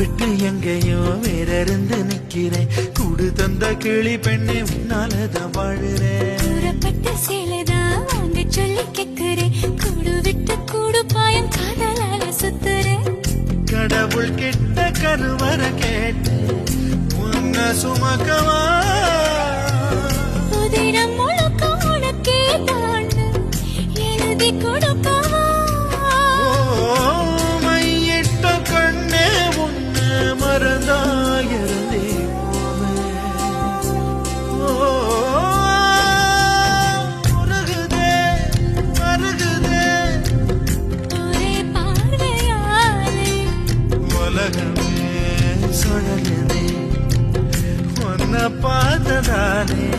விட்டு எங்கேயோ வேற இருந்து நிக்கிறேன். கூடு தந்த கிளி பெண்ணே உன்னாலதான் வாழுறேன். கூறப்பட்ட சேலைதான் வாங்க சொல்லி கேக்குறேன். கூடு விட்டு கூடு பாயம் காதலால சுத்துறேன். கடவுள் கிட்ட கருவற கேட்டு உன்ன சுமக்கவா. உதிரம் முழுக்க உனக்கே தான் எழுதி கொடுக்கவா. மையிட்ட கண்ணே உன்ன மறந்தாயிருந்தே மருகுதே மருகுதே ஒரே பார்வையாலே உலகமே சுழலுதே உன்னை பார்த்ததானே.